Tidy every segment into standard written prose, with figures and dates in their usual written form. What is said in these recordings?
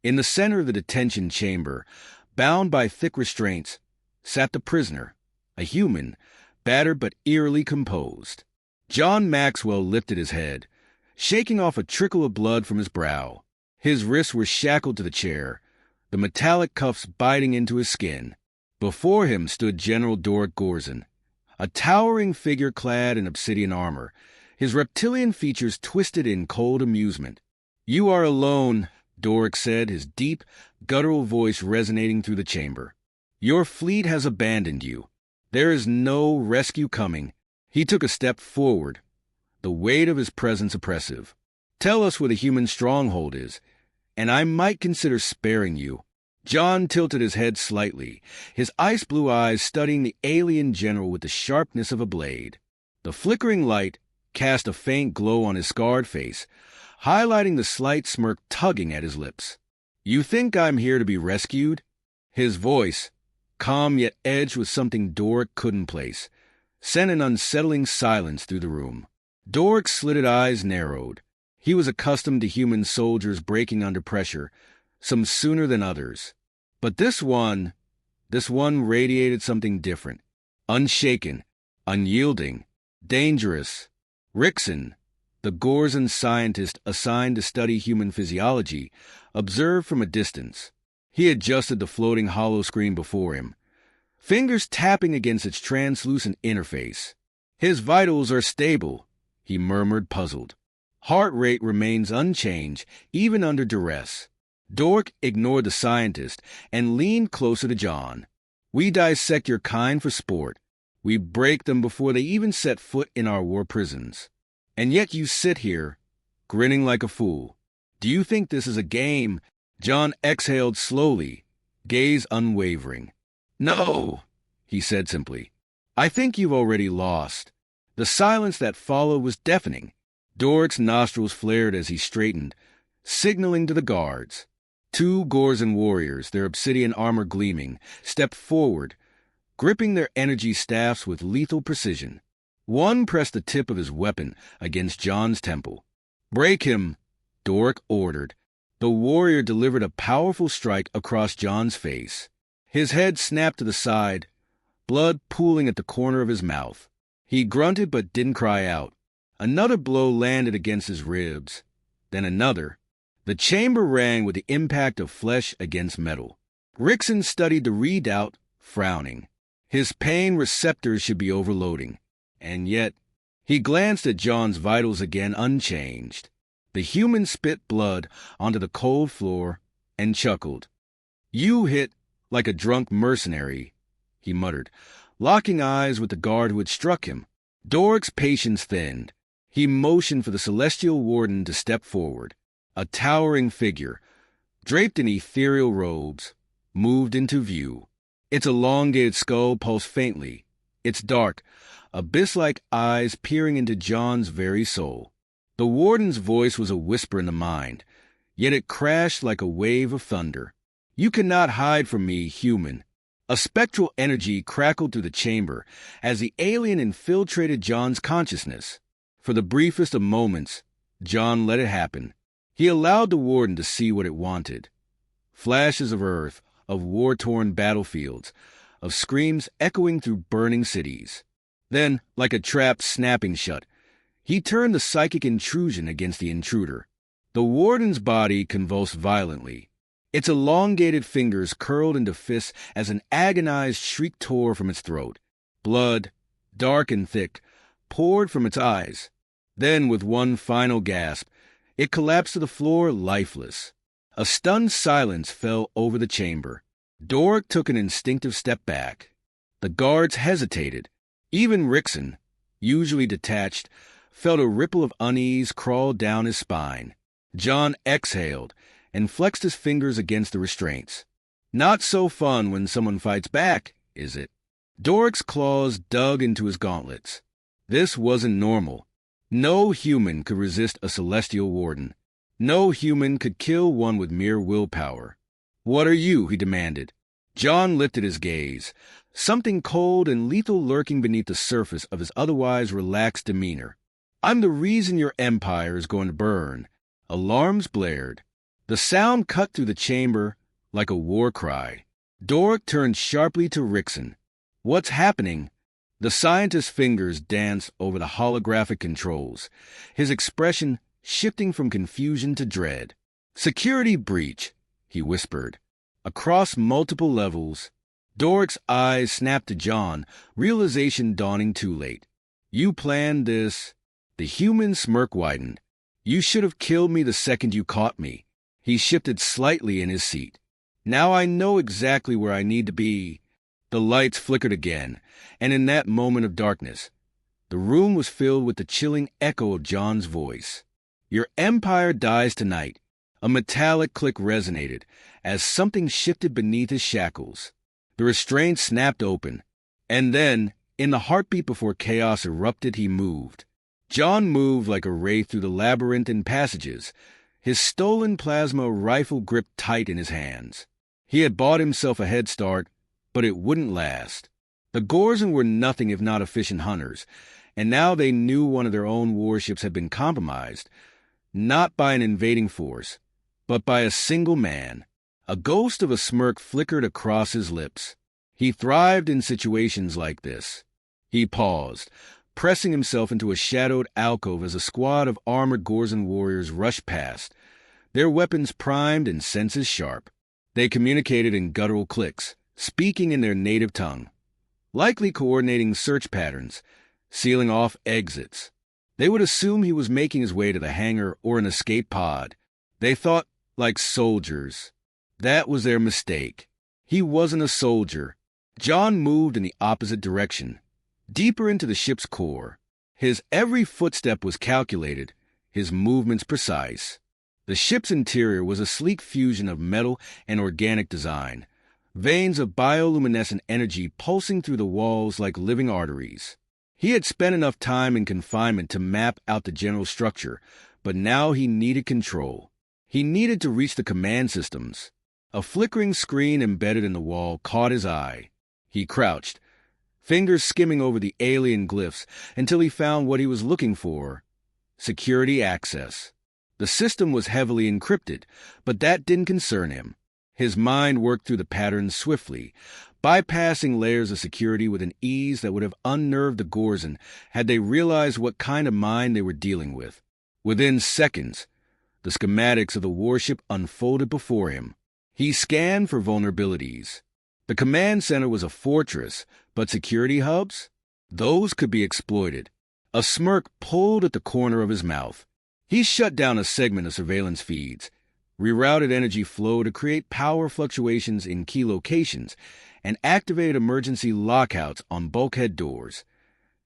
In the center of the detention chamber, bound by thick restraints, sat the prisoner, a human, battered but eerily composed. John Maxwell lifted his head, shaking off a trickle of blood from his brow. His wrists were shackled to the chair, the metallic cuffs biting into his skin. Before him stood General Doric Gorzin, a towering figure clad in obsidian armor, his reptilian features twisted in cold amusement. "You are alone," Doric said, his deep, guttural voice resonating through the chamber. "Your fleet has abandoned you. There is no rescue coming." He took a step forward, the weight of his presence oppressive. "Tell us where the human stronghold is, and I might consider sparing you." John tilted his head slightly, his ice-blue eyes studying the alien general with the sharpness of a blade. The flickering light cast a faint glow on his scarred face, highlighting the slight smirk tugging at his lips. "You think I'm here to be rescued?" His voice, calm yet edged with something Doric couldn't place, sent an unsettling silence through the room. Doric's slitted eyes narrowed. He was accustomed to human soldiers breaking under pressure, some sooner than others. But this one radiated something different. Unshaken, unyielding, dangerous. Rickson, the Gorzin scientist assigned to study human physiology, observed from a distance. He adjusted the floating holoscreen before him, fingers tapping against its translucent interface. "His vitals are stable," he murmured, puzzled. "Heart rate remains unchanged, even under duress." Doric ignored the scientist and leaned closer to John. "We dissect your kind for sport. We break them before they even set foot in our war prisons. And yet you sit here, grinning like a fool. Do you think this is a game?" John exhaled slowly, gaze unwavering. "No," he said simply. "I think you've already lost." The silence that followed was deafening. Doric's nostrils flared as he straightened, signaling to the guards. Two Gorzin warriors, their obsidian armor gleaming, stepped forward, gripping their energy staffs with lethal precision. One pressed the tip of his weapon against John's temple. "Break him," Doric ordered. The warrior delivered a powerful strike across John's face. His head snapped to the side, blood pooling at the corner of his mouth. He grunted but didn't cry out. Another blow landed against his ribs, then another. The chamber rang with the impact of flesh against metal. Rickson studied the readout, frowning. His pain receptors should be overloading. And yet, he glanced at John's vitals again unchanged. The human spit blood onto the cold floor and chuckled. "You hit like a drunk mercenary," he muttered, locking eyes with the guard who had struck him. Doric's patience thinned. He motioned for the celestial warden to step forward. A towering figure, draped in ethereal robes, moved into view. Its elongated skull pulsed faintly, its dark, abyss-like eyes peering into John's very soul. The warden's voice was a whisper in the mind, yet it crashed like a wave of thunder. "You cannot hide from me, human." A spectral energy crackled through the chamber as the alien infiltrated John's consciousness. For the briefest of moments, John let it happen. He allowed the warden to see what it wanted. Flashes of Earth, of war-torn battlefields, of screams echoing through burning cities. Then, like a trap snapping shut, he turned the psychic intrusion against the intruder. The warden's body convulsed violently. Its elongated fingers curled into fists as an agonized shriek tore from its throat. Blood, dark and thick, poured from its eyes. Then, with one final gasp, it collapsed to the floor lifeless. A stunned silence fell over the chamber. Doric took an instinctive step back. The guards hesitated. Even Rickson, usually detached, felt a ripple of unease crawl down his spine. John exhaled and flexed his fingers against the restraints. "Not so fun when someone fights back, is it?" Doric's claws dug into his gauntlets. This wasn't normal. No human could resist a celestial warden. No human could kill one with mere willpower. "What are you?" he demanded. John lifted his gaze, something cold and lethal lurking beneath the surface of his otherwise relaxed demeanor. "I'm the reason your empire is going to burn." Alarms blared. The sound cut through the chamber like a war cry. Dork turned sharply to Rickson. "What's happening?" The scientist's fingers danced over the holographic controls, his expression shifting from confusion to dread. "Security breach," he whispered. "Across multiple levels." Dork's eyes snapped to John, realization dawning too late. "You planned this?" The human smirk widened. "You should have killed me the second you caught me." He shifted slightly in his seat. "Now I know exactly where I need to be." The lights flickered again, and in that moment of darkness, the room was filled with the chilling echo of John's voice. "Your empire dies tonight." A metallic click resonated as something shifted beneath his shackles. The restraint snapped open, and then, in the heartbeat before chaos erupted, he moved. John moved like a wraith through the labyrinthine passages, his stolen plasma rifle gripped tight in his hands. He had bought himself a head start, but it wouldn't last. The Gorzen were nothing if not efficient hunters, and now they knew one of their own warships had been compromised, not by an invading force, but by a single man. A ghost of a smirk flickered across his lips. He thrived in situations like this. He paused, pressing himself into a shadowed alcove as a squad of armored Gorzen warriors rushed past, their weapons primed and senses sharp. They communicated in guttural clicks, speaking in their native tongue, likely coordinating search patterns, sealing off exits. They would assume he was making his way to the hangar or an escape pod. They thought like soldiers. That was their mistake. He wasn't a soldier. John moved in the opposite direction, deeper into the ship's core. His every footstep was calculated, his movements precise. The ship's interior was a sleek fusion of metal and organic design, veins of bioluminescent energy pulsing through the walls like living arteries. He had spent enough time in confinement to map out the general structure, but now he needed control. He needed to reach the command systems. A flickering screen embedded in the wall caught his eye. He crouched, fingers skimming over the alien glyphs until he found what he was looking for: security access. The system was heavily encrypted, but that didn't concern him. His mind worked through the patterns swiftly, bypassing layers of security with an ease that would have unnerved the Gorzen had they realized what kind of mind they were dealing with. Within seconds, the schematics of the warship unfolded before him. He scanned for vulnerabilities. The command center was a fortress, but security hubs? Those could be exploited. A smirk pulled at the corner of his mouth. He shut down a segment of surveillance feeds, rerouted energy flow to create power fluctuations in key locations, and activated emergency lockouts on bulkhead doors,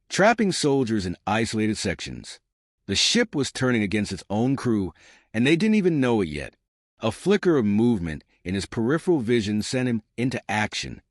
trapping soldiers in isolated sections. The ship was turning against its own crew, and they didn't even know it yet. A flicker of movement in his peripheral vision sent him into action.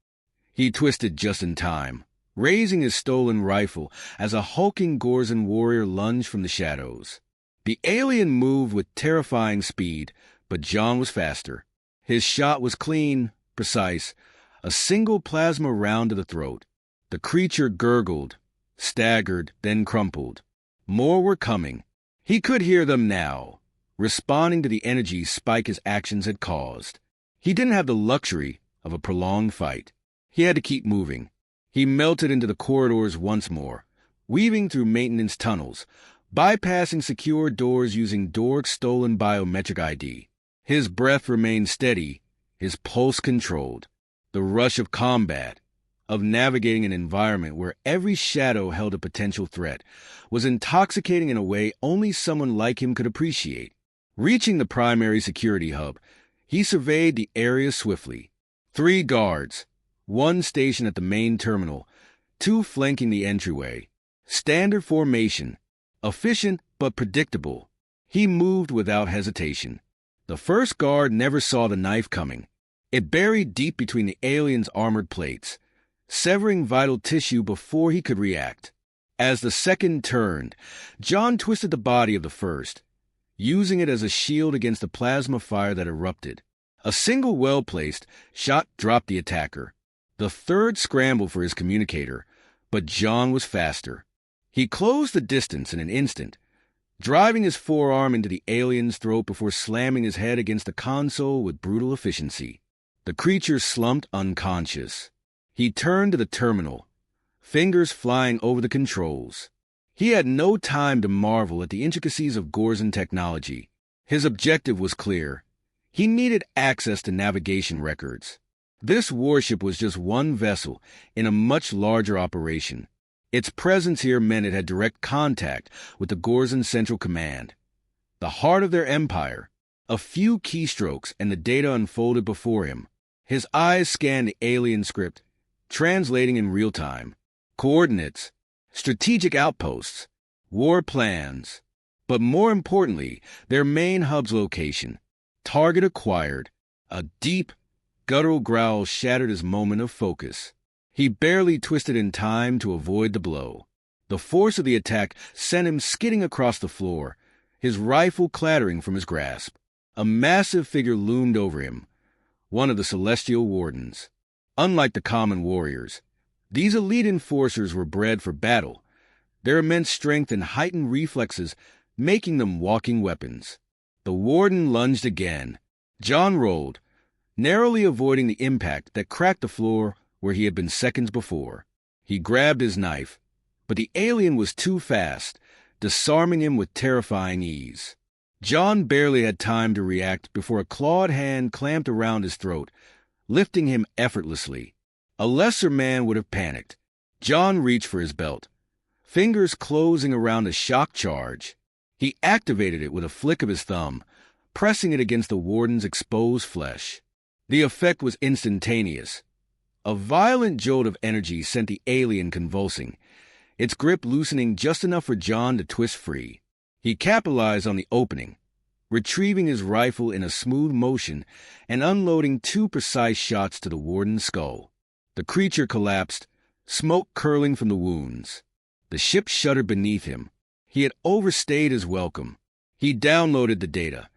He twisted just in time, raising his stolen rifle as a hulking Gorzen warrior lunged from the shadows. The alien moved with terrifying speed, but John was faster. His shot was clean, precise, a single plasma round to the throat. The creature gurgled, staggered, then crumpled. More were coming. He could hear them now, responding to the energy spike his actions had caused. He didn't have the luxury of a prolonged fight. He had to keep moving. He melted into the corridors once more, weaving through maintenance tunnels, bypassing secure doors using Dork's stolen biometric ID. His breath remained steady, his pulse controlled. The rush of combat, of navigating an environment where every shadow held a potential threat, was intoxicating in a way only someone like him could appreciate. Reaching the primary security hub, he surveyed the area swiftly. 3 guards, 1 stationed at the main terminal, 2 flanking the entryway. Standard formation, efficient but predictable. He moved without hesitation. The first guard never saw the knife coming. It buried deep between the alien's armored plates, severing vital tissue before he could react. As the second turned, John twisted the body of the first, using it as a shield against the plasma fire that erupted. A single well-placed shot dropped the attacker. The third scrambled for his communicator, but John was faster. He closed the distance in an instant, driving his forearm into the alien's throat before slamming his head against the console with brutal efficiency. The creature slumped unconscious. He turned to the terminal, fingers flying over the controls. He had no time to marvel at the intricacies of Gorzan technology. His objective was clear. He needed access to navigation records. This warship was just one vessel in a much larger operation. Its presence here meant it had direct contact with the Gorzan Central Command, the heart of their empire. A few keystrokes and the data unfolded before him. His eyes scanned the alien script, translating in real time. Coordinates, strategic outposts, war plans, but more importantly, their main hub's location. Target acquired. A deep, guttural growl shattered his moment of focus. He barely twisted in time to avoid the blow. The force of the attack sent him skidding across the floor, his rifle clattering from his grasp. A massive figure loomed over him, one of the Celestial Wardens. Unlike the common warriors, these elite enforcers were bred for battle, their immense strength and heightened reflexes making them walking weapons. The Warden lunged again. John rolled, narrowly avoiding the impact that cracked the floor where he had been seconds before. He grabbed his knife, but the alien was too fast, disarming him with terrifying ease. John barely had time to react before a clawed hand clamped around his throat, lifting him effortlessly. A lesser man would have panicked. John reached for his belt, fingers closing around a shock charge. He activated it with a flick of his thumb, pressing it against the Warden's exposed flesh. The effect was instantaneous. A violent jolt of energy sent the alien convulsing, its grip loosening just enough for John to twist free. He capitalized on the opening, retrieving his rifle in a smooth motion and unloading 2 precise shots to the Warden's skull. The creature collapsed, smoke curling from the wounds. The ship shuddered beneath him. He had overstayed his welcome. He downloaded the data,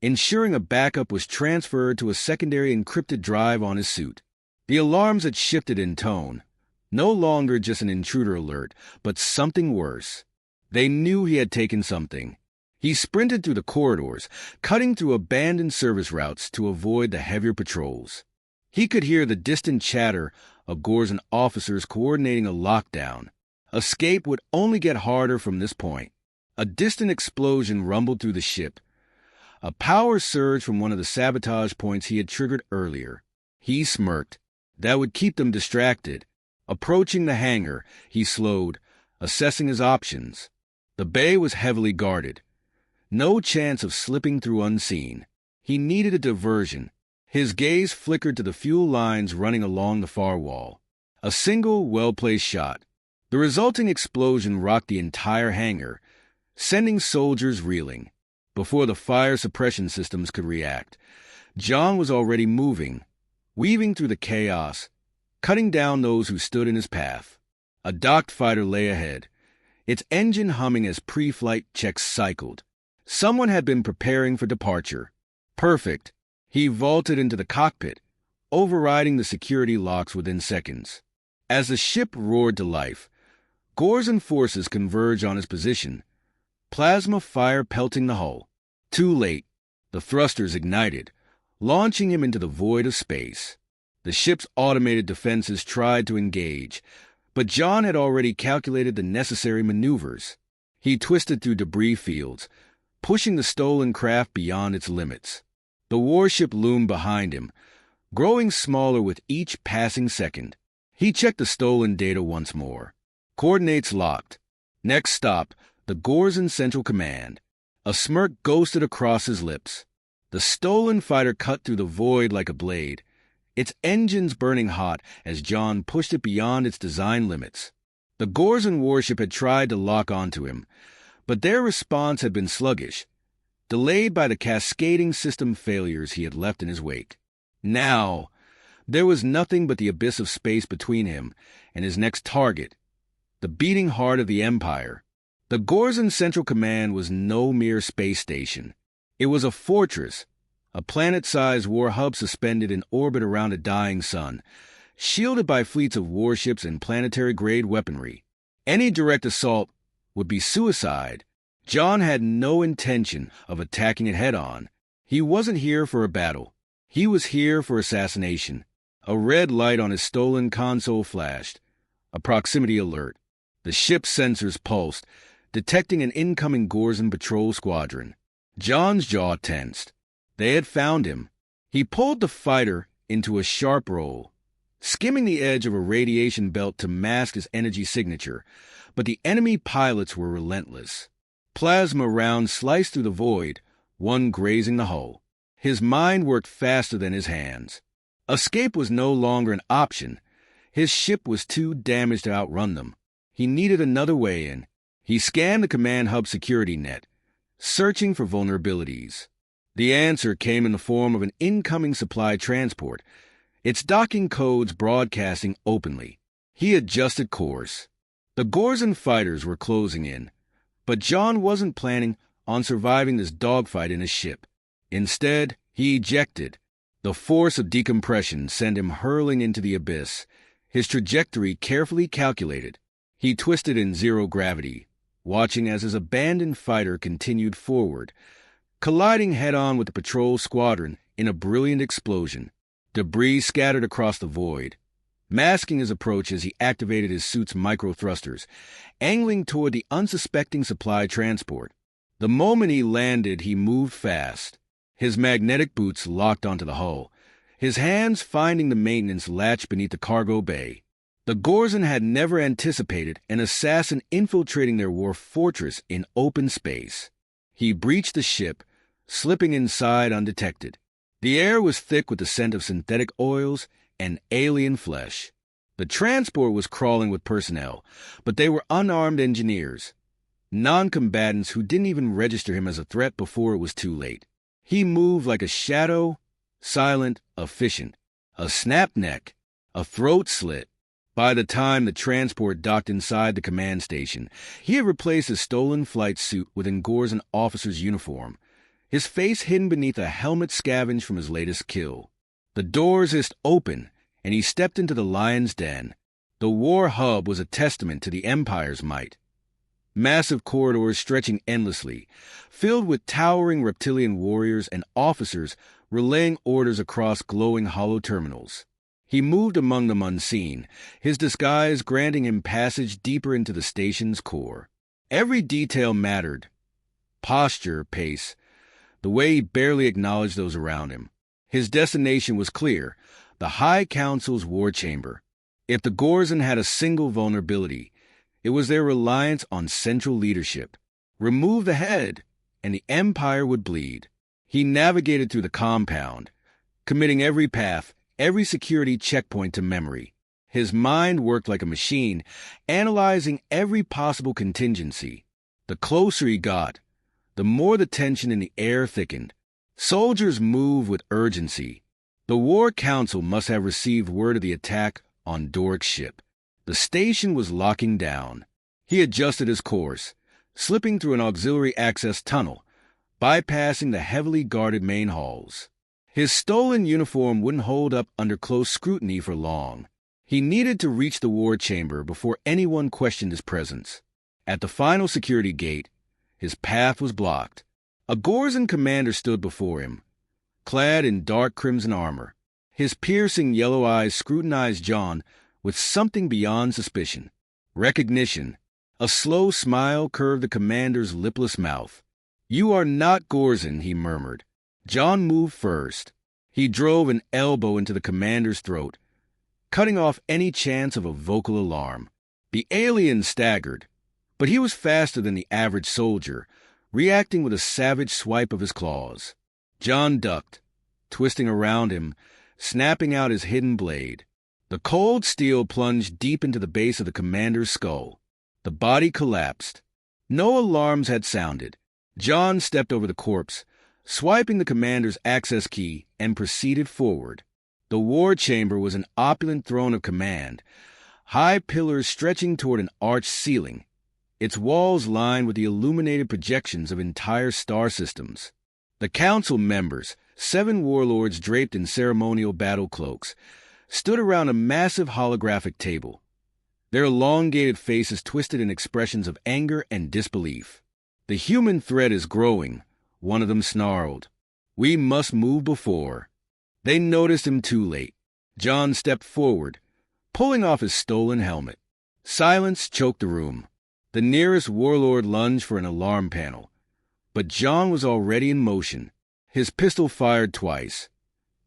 ensuring a backup was transferred to a secondary encrypted drive on his suit. The alarms had shifted in tone. No longer just an intruder alert, but something worse. They knew he had taken something. He sprinted through the corridors, cutting through abandoned service routes to avoid the heavier patrols. He could hear the distant chatter of Gorzan officers coordinating a lockdown. Escape would only get harder from this point. A distant explosion rumbled through the ship, a power surge from one of the sabotage points he had triggered earlier. He smirked. That would keep them distracted. Approaching the hangar, he slowed, assessing his options. The bay was heavily guarded. No chance of slipping through unseen. He needed a diversion. His gaze flickered to the fuel lines running along the far wall. A single, well-placed shot. The resulting explosion rocked the entire hangar, sending soldiers reeling. Before the fire suppression systems could react, John was already moving, weaving through the chaos, cutting down those who stood in his path. A docked fighter lay ahead, its engine humming as pre-flight checks cycled. Someone had been preparing for departure. Perfect. He vaulted into the cockpit, overriding the security locks within seconds. As the ship roared to life, Gorzan forces converged on his position, plasma fire pelting the hull. Too late. The thrusters ignited, launching him into the void of space. The ship's automated defenses tried to engage, but John had already calculated the necessary maneuvers. He twisted through debris fields, pushing the stolen craft beyond its limits. The warship loomed behind him, growing smaller with each passing second. He checked the stolen data once more. Coordinates locked. Next stop, the Gorzan Central Command. A smirk ghosted across his lips. The stolen fighter cut through the void like a blade, its engines burning hot as John pushed it beyond its design limits. The Gorzan warship had tried to lock onto him, but their response had been sluggish, delayed by the cascading system failures he had left in his wake. Now, there was nothing but the abyss of space between him and his next target, the beating heart of the Empire. The Gorzan Central Command was no mere space station. It was a fortress, a planet-sized war hub suspended in orbit around a dying sun, shielded by fleets of warships and planetary-grade weaponry. Any direct assault would be suicide, John had no intention of attacking it head-on. He wasn't here for a battle. He was here for assassination. A red light on his stolen console flashed. A proximity alert. The ship's sensors pulsed, detecting an incoming Gorzen patrol squadron. John's jaw tensed. They had found him. He pulled the fighter into a sharp roll, skimming the edge of a radiation belt to mask his energy signature, but the enemy pilots were relentless. Plasma rounds sliced through the void, one grazing the hull. His mind worked faster than his hands. Escape was no longer an option. His ship was too damaged to outrun them. He needed another way in. He scanned the command hub security net, searching for vulnerabilities. The answer came in the form of an incoming supply transport, its docking codes broadcasting openly. He adjusted course. The Gorzen fighters were closing in, but John wasn't planning on surviving this dogfight in his ship. Instead, he ejected. The force of decompression sent him hurling into the abyss, his trajectory carefully calculated. He twisted in zero gravity, watching as his abandoned fighter continued forward, colliding head-on with the patrol squadron in a brilliant explosion. Debris scattered across the void, masking his approach as he activated his suit's micro-thrusters, angling toward the unsuspecting supply transport. The moment he landed, he moved fast, his magnetic boots locked onto the hull, his hands finding the maintenance latch beneath the cargo bay. The Gorzen had never anticipated an assassin infiltrating their war fortress in open space. He breached the ship, slipping inside undetected. The air was thick with the scent of synthetic oils and alien flesh. The transport was crawling with personnel, but they were unarmed engineers, non-combatants who didn't even register him as a threat before it was too late. He moved like a shadow, silent, efficient, a snapped neck, a throat slit. By the time the transport docked inside the command station, he had replaced his stolen flight suit with an Gorzen officer's uniform, his face hidden beneath a helmet scavenged from his latest kill. The doors hissed open, and he stepped into the lion's den. The war hub was a testament to the Empire's might. Massive corridors stretching endlessly, filled with towering reptilian warriors and officers relaying orders across glowing hollow terminals. He moved among them unseen, his disguise granting him passage deeper into the station's core. Every detail mattered. Posture, pace, the way he barely acknowledged those around him. His destination was clear, the High Council's war chamber. If the Gorzen had a single vulnerability, it was their reliance on central leadership. Remove the head, and the Empire would bleed. He navigated through the compound, committing every path, every security checkpoint to memory. His mind worked like a machine, analyzing every possible contingency. The closer he got, the more the tension in the air thickened. Soldiers moved with urgency. The War Council must have received word of the attack on Doric's ship. The station was locking down. He adjusted his course, slipping through an auxiliary access tunnel, bypassing the heavily guarded main halls. His stolen uniform wouldn't hold up under close scrutiny for long. He needed to reach the war chamber before anyone questioned his presence. At the final security gate, his path was blocked. A Gorzen commander stood before him, clad in dark crimson armor. His piercing yellow eyes scrutinized John with something beyond suspicion. Recognition. A slow smile curved the commander's lipless mouth. "You are not Gorzen," he murmured. John moved first. He drove an elbow into the commander's throat, cutting off any chance of a vocal alarm. The alien staggered, but he was faster than the average soldier, reacting with a savage swipe of his claws. John ducked, twisting around him, snapping out his hidden blade. The cold steel plunged deep into the base of the commander's skull. The body collapsed. No alarms had sounded. John stepped over the corpse, swiping the commander's access key, and proceeded forward. The war chamber was an opulent throne of command, high pillars stretching toward an arched ceiling, its walls lined with the illuminated projections of entire star systems. The council members, 7 warlords draped in ceremonial battle cloaks, stood around a massive holographic table, their elongated faces twisted in expressions of anger and disbelief. "The human threat is growing," one of them snarled. "We must move before." They noticed him too late. John stepped forward, pulling off his stolen helmet. Silence choked the room. The nearest warlord lunged for an alarm panel. But John was already in motion. His pistol fired twice.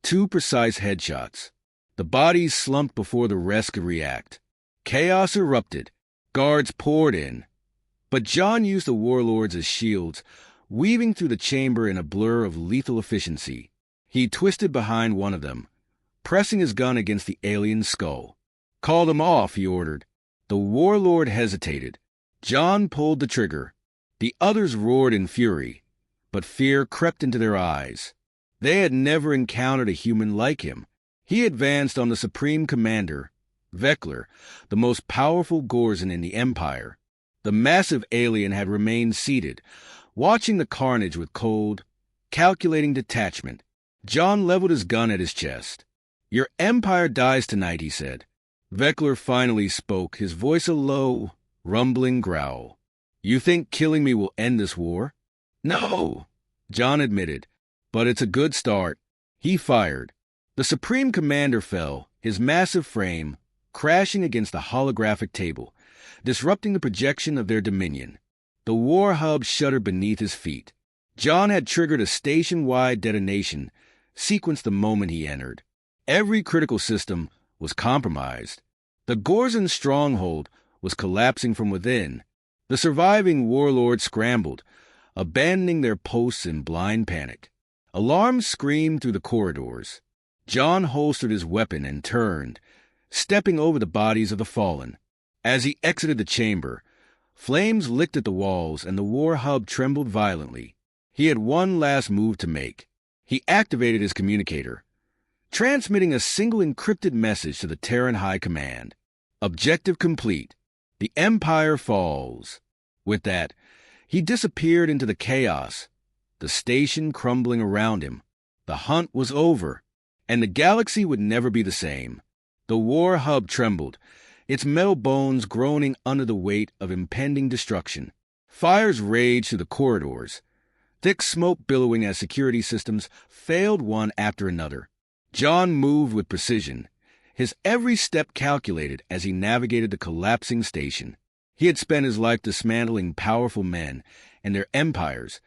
2 precise headshots. The bodies slumped before the rest could react. Chaos erupted. Guards poured in. But John used the warlords as shields, weaving through the chamber in a blur of lethal efficiency. He twisted behind one of them, pressing his gun against the alien's skull. "Call them off," he ordered. The warlord hesitated. John pulled the trigger. The others roared in fury, but fear crept into their eyes. They had never encountered a human like him. He advanced on the Supreme Commander, Vekler, the most powerful Gorzen in the Empire. The massive alien had remained seated, watching the carnage with cold, calculating detachment. John leveled his gun at his chest. "Your empire dies tonight," he said. Vekler finally spoke, his voice a low, rumbling growl. "You think killing me will end this war?" "No," John admitted, "but it's a good start." He fired. The Supreme Commander fell, his massive frame crashing against the holographic table, disrupting the projection of their dominion. The war hub shuddered beneath his feet. John had triggered a station-wide detonation sequence the moment he entered. Every critical system was compromised. The Gorzen stronghold was collapsing from within. The surviving warlords scrambled, abandoning their posts in blind panic. Alarms screamed through the corridors. John holstered his weapon and turned, stepping over the bodies of the fallen. As he exited the chamber, flames licked at the walls and the war hub trembled violently. He had one last move to make. He activated his communicator, transmitting a single encrypted message to the Terran High Command. "Objective complete. The Empire falls." With that, he disappeared into the chaos, the station crumbling around him. The hunt was over, and the galaxy would never be the same. The war hub trembled, its metal bones groaning under the weight of impending destruction. Fires raged through the corridors, thick smoke billowing as security systems failed one after another. John moved with precision, his every step calculated as he navigated the collapsing station. He had spent his life dismantling powerful men and their empires,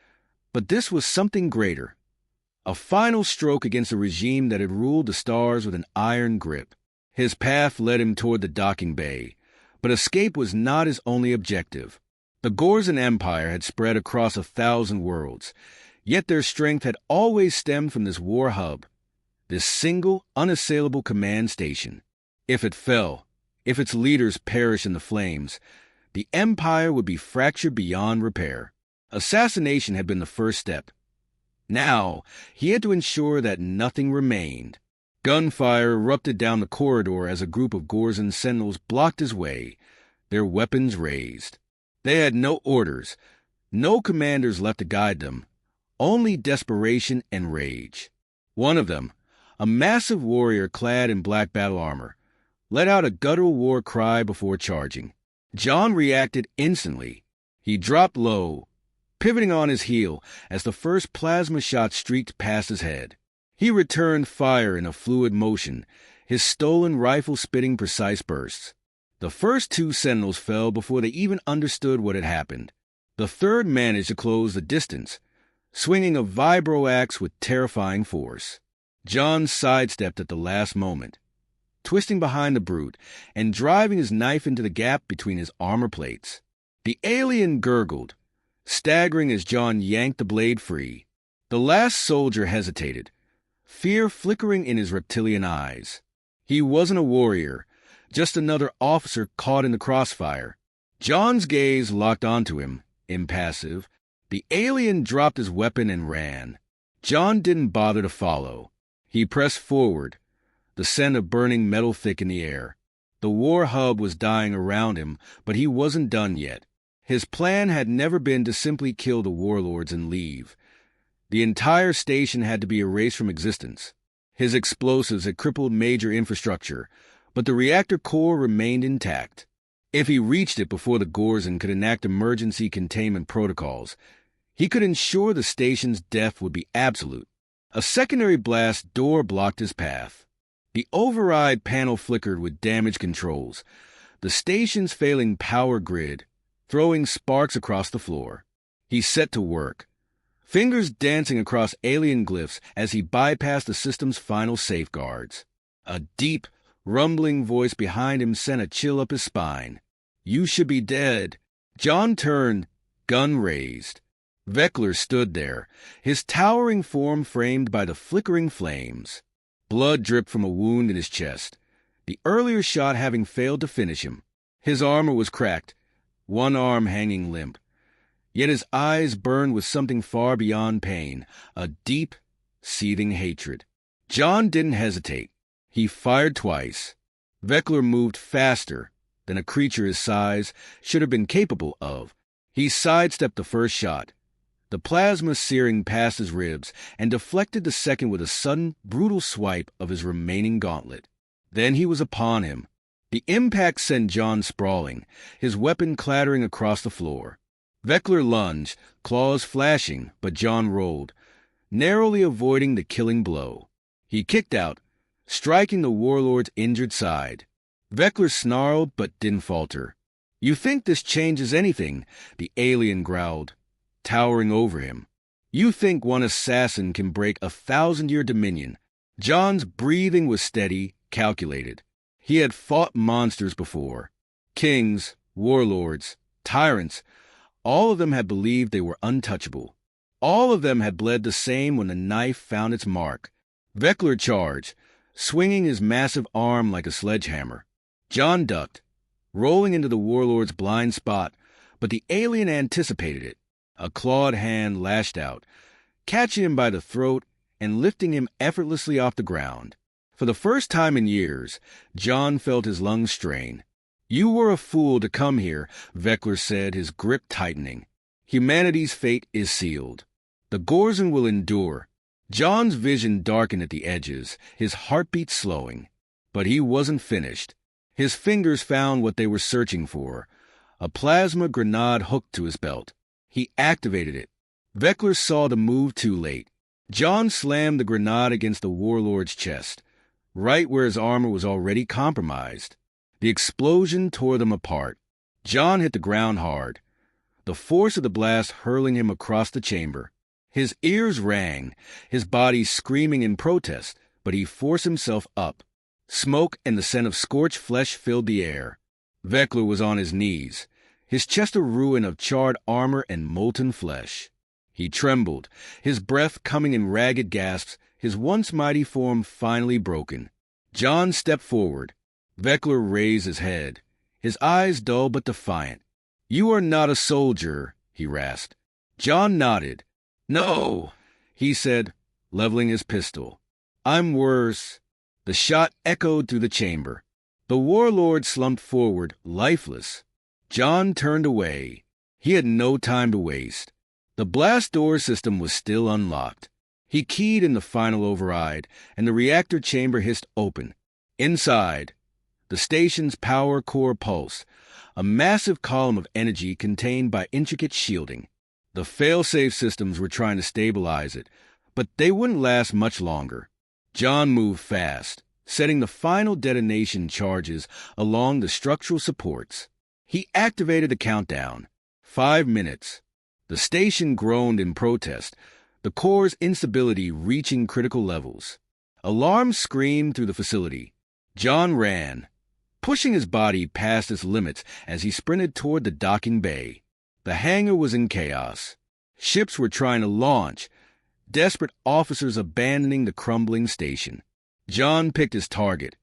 but this was something greater. A final stroke against a regime that had ruled the stars with an iron grip. His path led him toward the docking bay, but escape was not his only objective. The Gorzen Empire had spread across 1,000 worlds, yet their strength had always stemmed from this war hub, this single, unassailable command station. If it fell, if its leaders perished in the flames, the Empire would be fractured beyond repair. Assassination had been the first step. Now, he had to ensure that nothing remained. Gunfire erupted down the corridor as a group of Gorzen sentinels blocked his way, their weapons raised. They had no orders, no commanders left to guide them, only desperation and rage. One of them, a massive warrior clad in black battle armor, let out a guttural war cry before charging. John reacted instantly. He dropped low, pivoting on his heel as the first plasma shot streaked past his head. He returned fire in a fluid motion, his stolen rifle spitting precise bursts. The first 2 sentinels fell before they even understood what had happened. The third managed to close the distance, swinging a vibro-axe with terrifying force. John sidestepped at the last moment, twisting behind the brute and driving his knife into the gap between his armor plates. The alien gurgled, staggering as John yanked the blade free. The last soldier hesitated, fear flickering in his reptilian eyes. He wasn't a warrior, just another officer caught in the crossfire. John's gaze locked onto him, impassive. The alien dropped his weapon and ran. John didn't bother to follow. He pressed forward, the scent of burning metal thick in the air. The war hub was dying around him, but he wasn't done yet. His plan had never been to simply kill the warlords and leave. The entire station had to be erased from existence. His explosives had crippled major infrastructure, but the reactor core remained intact. If he reached it before the Gorzen could enact emergency containment protocols, he could ensure the station's death would be absolute. A secondary blast door blocked his path. The override panel flickered with damaged controls, the station's failing power grid throwing sparks across the floor. He set to work, fingers dancing across alien glyphs as he bypassed the system's final safeguards. A deep, rumbling voice behind him sent a chill up his spine. "You should be dead." John turned, gun raised. Veckler stood there, his towering form framed by the flickering flames. Blood dripped from a wound in his chest, the earlier shot having failed to finish him. His armor was cracked, one arm hanging limp. Yet his eyes burned with something far beyond pain, a deep, seething hatred. John didn't hesitate. He fired twice. Veckler moved faster than a creature his size should have been capable of. He sidestepped the first shot, the plasma searing past his ribs, and deflected the second with a sudden, brutal swipe of his remaining gauntlet. Then he was upon him. The impact sent John sprawling, his weapon clattering across the floor. Veckler lunged, claws flashing, but John rolled, narrowly avoiding the killing blow. He kicked out, striking the warlord's injured side. Veckler snarled but didn't falter. "You think this changes anything?" the alien growled, towering over him. "You think one assassin can break a 1,000-year dominion?" John's breathing was steady, calculated. He had fought monsters before. Kings, warlords, tyrants. All of them had believed they were untouchable. All of them had bled the same when the knife found its mark. Veckler charged, swinging his massive arm like a sledgehammer. John ducked, rolling into the warlord's blind spot, but the alien anticipated it. A clawed hand lashed out, catching him by the throat and lifting him effortlessly off the ground. For the first time in years, John felt his lungs strain. "You were a fool to come here," Veckler said, his grip tightening. "Humanity's fate is sealed. The Gorzen will endure." John's vision darkened at the edges, his heartbeat slowing. But he wasn't finished. His fingers found what they were searching for, a plasma grenade hooked to his belt. He activated it. Veckler saw the move too late. John slammed the grenade against the warlord's chest, right where his armor was already compromised. The explosion tore them apart. John hit the ground hard, the force of the blast hurling him across the chamber. His ears rang, his body screaming in protest, but he forced himself up. Smoke and the scent of scorched flesh filled the air. Veckler was on his knees, his chest a ruin of charred armor and molten flesh. He trembled, his breath coming in ragged gasps, his once mighty form finally broken. John stepped forward. Veckler raised his head, his eyes dull but defiant. "You are not a soldier," he rasped. John nodded. "No," he said, leveling his pistol. "I'm worse." The shot echoed through the chamber. The warlord slumped forward, lifeless. John turned away. He had no time to waste. The blast door system was still unlocked. He keyed in the final override, and the reactor chamber hissed open. Inside, the station's power core pulsed, a massive column of energy contained by intricate shielding. The fail-safe systems were trying to stabilize it, but they wouldn't last much longer. John moved fast, setting the final detonation charges along the structural supports. He activated the countdown. 5 minutes. The station groaned in protest, the core's instability reaching critical levels. Alarms screamed through the facility. John ran, pushing his body past its limits as he sprinted toward the docking bay. The hangar was in chaos. Ships were trying to launch, desperate officers abandoning the crumbling station. John picked his target,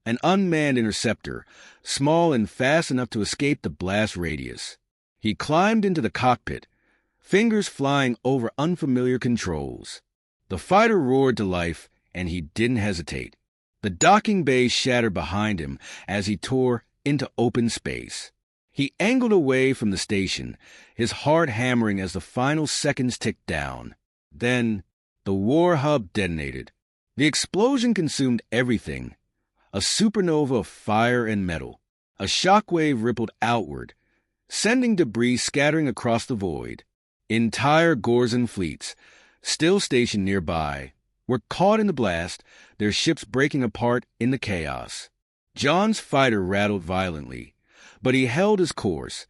an unmanned interceptor, small and fast enough to escape the blast radius. He climbed into the cockpit, fingers flying over unfamiliar controls. The fighter roared to life, and he didn't hesitate. The docking bay shattered behind him as he tore into open space. He angled away from the station, his heart hammering as the final seconds ticked down. Then, the war hub detonated. The explosion consumed everything, a supernova of fire and metal. A shockwave rippled outward, sending debris scattering across the void. Entire Gorzen fleets, still stationed nearby, were caught in the blast, their ships breaking apart in the chaos. John's fighter rattled violently, but he held his course,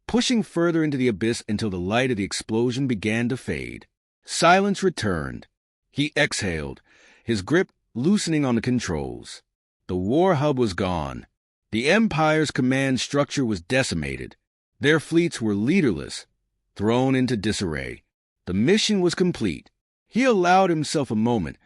pushing further into the abyss until the light of the explosion began to fade. Silence returned. He exhaled, his grip loosening on the controls. The war hub was gone. The Empire's command structure was decimated. Their fleets were leaderless, thrown into disarray. The mission was complete. He allowed himself a moment,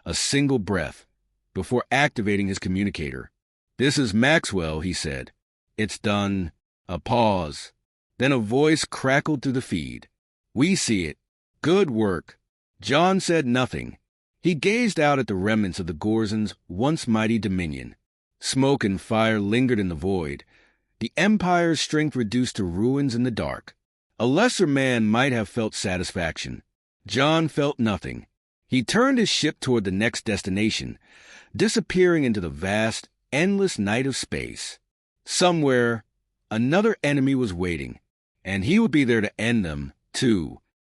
a single breath, before activating his communicator. "This is Maxwell," he said. "It's done." A pause. Then a voice crackled through the feed. "We see it. Good work." John said nothing. He gazed out at the remnants of the Gorzen's once mighty dominion. Smoke and fire lingered in the void, the Empire's strength reduced to ruins in the dark. A lesser man might have felt satisfaction. John felt nothing. He turned his ship toward the next destination, disappearing into the vast, endless night of space. Somewhere, another enemy was waiting, and he would be there to end them, too.